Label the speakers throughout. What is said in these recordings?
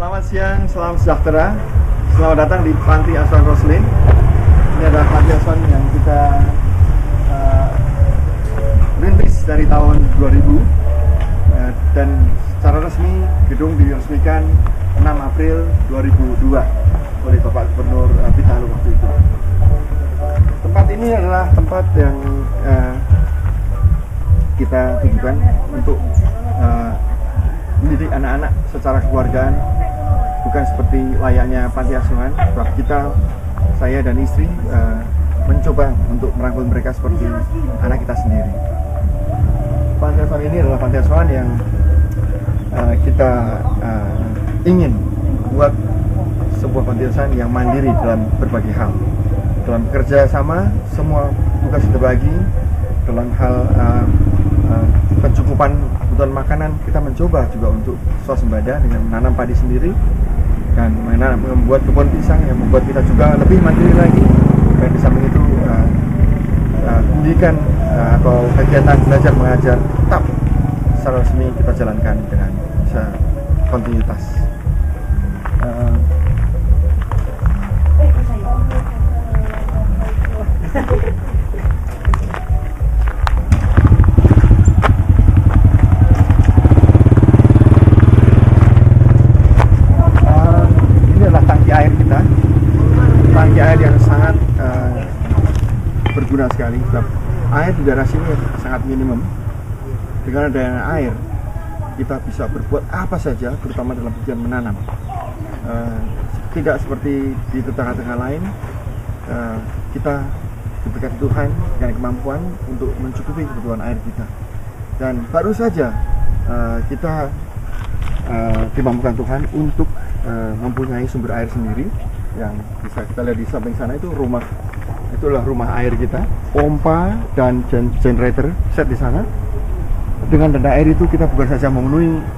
Speaker 1: Selamat siang, salam sejahtera. Selamat datang di Panti Asuhan Roslin. Ini adalah panti asuhan yang kita rintis dari tahun 2000 dan secara resmi gedung diresmikan 6 April 2002 oleh Bapak Gubernur Pitalu waktu itu. Tempat ini adalah tempat yang kita tujukan untuk mendidik anak-anak secara kekeluargaan, bukan seperti layaknya panti asuhan. Sebab saya dan istri mencoba untuk merangkul mereka seperti anak kita sendiri. Panti asuhan ini adalah panti asuhan yang kita ingin buat sebuah panti asuhan yang mandiri dalam berbagai hal. Dalam kerja sama, semua tugas terbagi. Dalam hal pencukupan kebutuhan makanan, kita mencoba juga untuk swasembada dengan menanam padi sendiri dan membuat kebun pisang yang membuat kita juga lebih mandiri lagi. Dan di samping itu pendidikan atau kegiatan belajar mengajar tetap secara resmi kita jalankan dengan kontinuitas. Tangki air yang sangat berguna sekali. Sebab air di daerah sini sangat minimum. Dengan adanya air, kita bisa berbuat apa saja, terutama dalam bagian menanam. Tidak seperti di tetangga-tetangga lain, kita diberikan Tuhan dengan kemampuan untuk mencukupi kebutuhan air kita. Dan baru saja kita dimampukan Tuhan untuk mempunyai sumber air sendiri. Yang bisa kita lihat di samping sana itu itulah rumah air kita, pompa dan generator set di sana. Dengan dana air itu kita bukan saja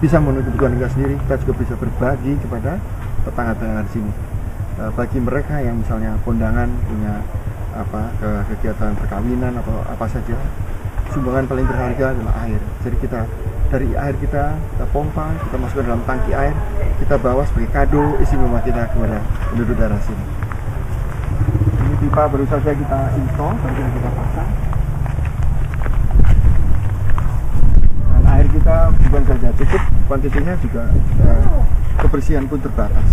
Speaker 1: bisa memenuhi kebutuhan kita sendiri, kita juga bisa berbagi kepada tetangga-tetangga di sini. Bagi mereka yang misalnya kondangan punya kegiatan perkawinan atau apa saja, sumbangan paling berharga adalah air. Jadi dari air kita pompa, kita masukkan dalam tangki air, kita bawa sebagai kado istimewa kita kepada penduduk daerah sini. Ini pipa baru saja kita install, baru kita pasang. Dan air kita bukan saja cukup, kuantitinya juga kebersihan pun terbatas.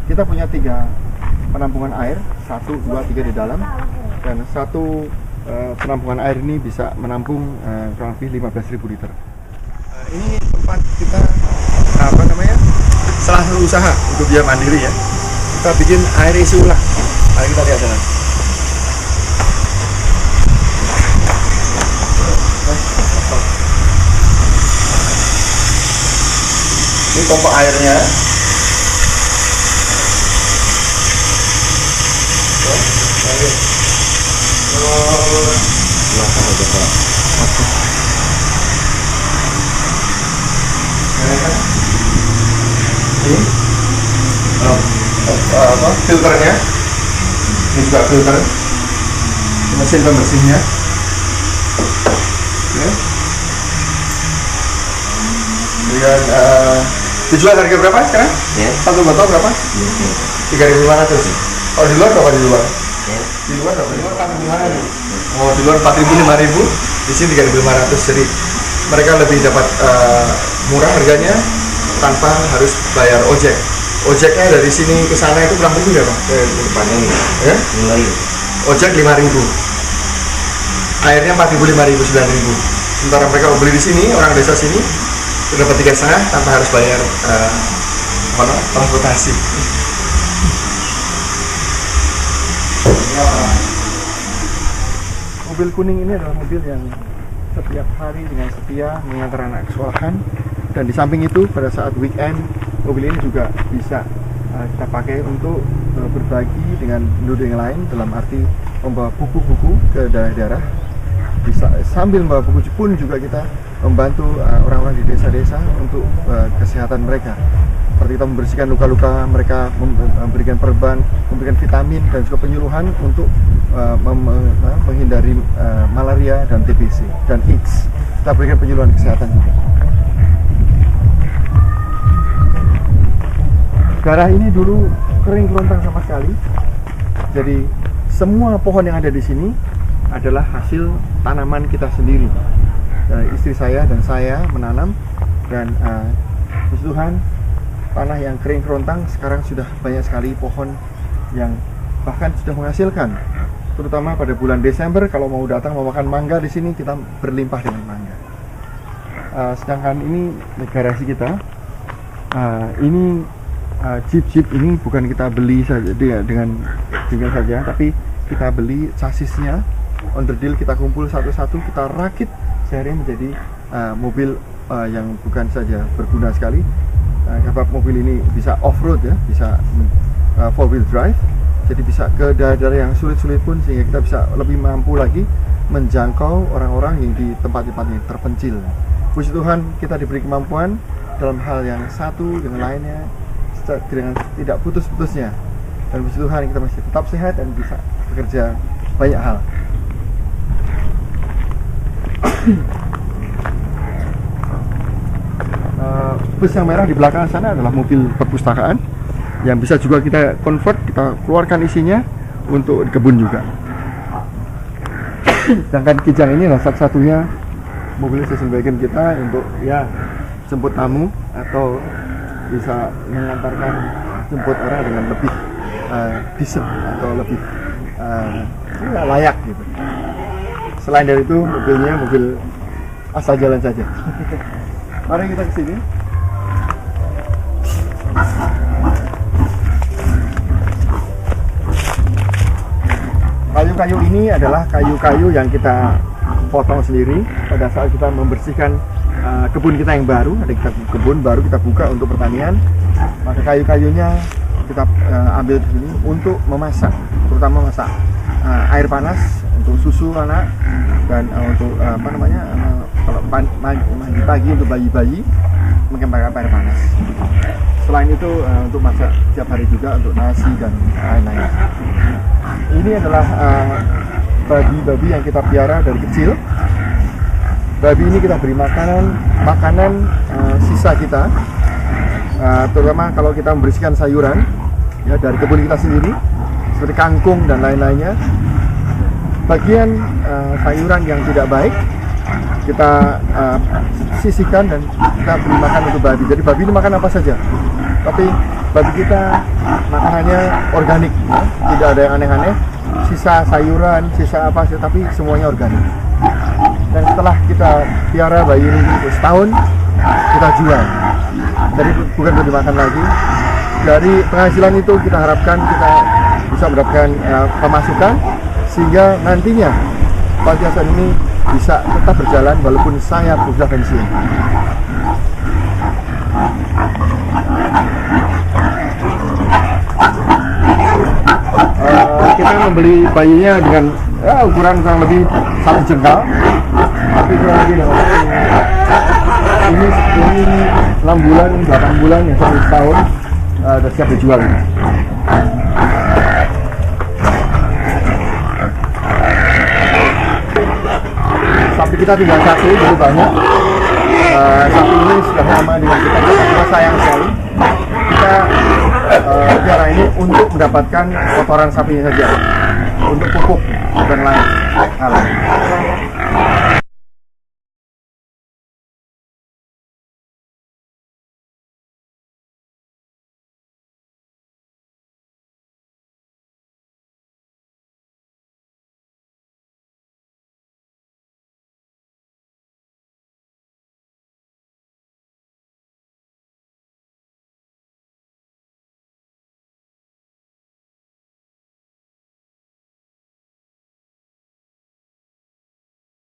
Speaker 1: Kita punya 3 penampungan air, 1, 2, 3 di dalam, dan satu penampungan air ini bisa menampung kurang lebih 15.000 liter. Ini tempat kita salah satu usaha untuk biar mandiri ya. Kita bikin air isi ulang. Mari kita lihat sana. Ini pompa airnya. Ini filternya, ini juga filter, mesin pembersihnya. Dengan dijual harga berapa sekarang? Ya. Satu botol berapa? 3.500. Kalau di luar berapa di luar? Ya. Di luar berapa? Di luar kan gimana nih? Oh, di luar 4.000, 5.000, di sini 3.500. Jadi mereka lebih dapat murah harganya tanpa harus bayar ojek. Ojeknya dari sini ke sana itu kurang lebih berapa?
Speaker 2: Depannya ini.
Speaker 1: Ya?
Speaker 2: Mulai.
Speaker 1: Ojek 5.000. Airnya 4.000, 5.000, 9.000. Sementara mereka beli di sini, orang desa sini dapat 3,5 tanpa harus bayar transportasi. Mobil kuning ini adalah mobil yang setiap hari dengan setia mengantar anak ke sekolahan. Dan di samping itu pada saat weekend mobil ini juga bisa kita pakai untuk berbagi dengan penduduk yang lain, dalam arti membawa buku-buku ke daerah-daerah. Sambil membawa buku pun juga kita membantu orang-orang di desa-desa untuk kesehatan mereka. Seperti kita membersihkan luka-luka mereka, memberikan perban, memberikan vitamin dan juga penyuluhan untuk menghindari malaria dan TBC dan AIDS. Kita berikan penyuluhan kesehatan juga. Daerah ini dulu kering kerontang sama sekali. Jadi semua pohon yang ada di sini adalah hasil tanaman kita sendiri. Istri saya dan saya menanam, dan puji Tuhan, tanah yang kering kerontang sekarang sudah banyak sekali pohon yang bahkan sudah menghasilkan. Terutama pada bulan Desember, kalau mau datang mau makan mangga di sini, kita berlimpah dengan mangga. Sedangkan ini garasi kita, ini jeep ini bukan kita beli saja dengan saja, tapi kita beli chassisnya, on the deal, kita kumpul satu-satu, kita rakit sehari menjadi mobil yang bukan saja berguna sekali. Sebab mobil ini bisa off-road ya, bisa 4-wheel drive, jadi bisa ke daerah yang sulit-sulit pun, sehingga kita bisa lebih mampu lagi menjangkau orang-orang yang di tempat-tempat yang terpencil. Puji Tuhan, kita diberi kemampuan dalam hal yang satu dengan lainnya dengan tidak putus-putusnya, dan puji Tuhan kita masih tetap sehat dan bisa bekerja banyak hal. Bus yang merah di belakang sana adalah mobil perpustakaan yang bisa juga kita convert, kita keluarkan isinya untuk kebun juga. Sedangkan Kijang ini adalah satu-satunya mobil station wagon kita untuk ya jemput tamu atau bisa mengantarkan jemput orang dengan lebih decent atau lebih layak gitu. Selain dari itu, mobilnya mobil asal jalan saja. Mari kita ke sini. Kayu-kayu ini adalah kayu-kayu yang kita potong sendiri pada saat kita membersihkan kebun kita yang baru. Ada kita kebun baru kita buka untuk pertanian, maka kayu-kayunya kita ambil di sini untuk memasak, terutama masak air panas untuk susu anak, dan untuk kalau mandi pagi untuk bayi-bayi mungkin pakai air panas. Selain itu untuk masak setiap hari juga untuk nasi dan lain-lain. Ini adalah babi-babi yang kita piara dari kecil. Babi ini kita beri makanan sisa kita, terutama kalau kita membersihkan sayuran ya dari kebun kita sendiri seperti kangkung dan lain-lainnya. Bagian sayuran yang tidak baik kita sisihkan dan kita beri makan untuk babi. Jadi babi ini makan apa saja, tapi babi kita makanannya organik ya. Tidak ada yang aneh-aneh, sisa sayuran, sisa apa sih, tapi semuanya organik. Dan setelah kita piara bayi ini setahun, kita jual. Jadi bukan untuk dimakan lagi. Dari penghasilan itu kita harapkan kita bisa mendapatkan pemasukan, sehingga nantinya panti asuhan ini bisa tetap berjalan walaupun saya sudah pensiun. Kita membeli bayinya dengan ukuran kurang lebih 1 jengkal, tapi kurang lebih ini 6 bulan, 8 bulan, yang sampai setahun sudah siap dijual. Sapi kita tinggal satu, jadi banyak. Sapi ini sudah lama dengan kita sayang sekali. Kita pelihara ini untuk mendapatkan kotoran sapinya saja, untuk pupuk dan lain hal.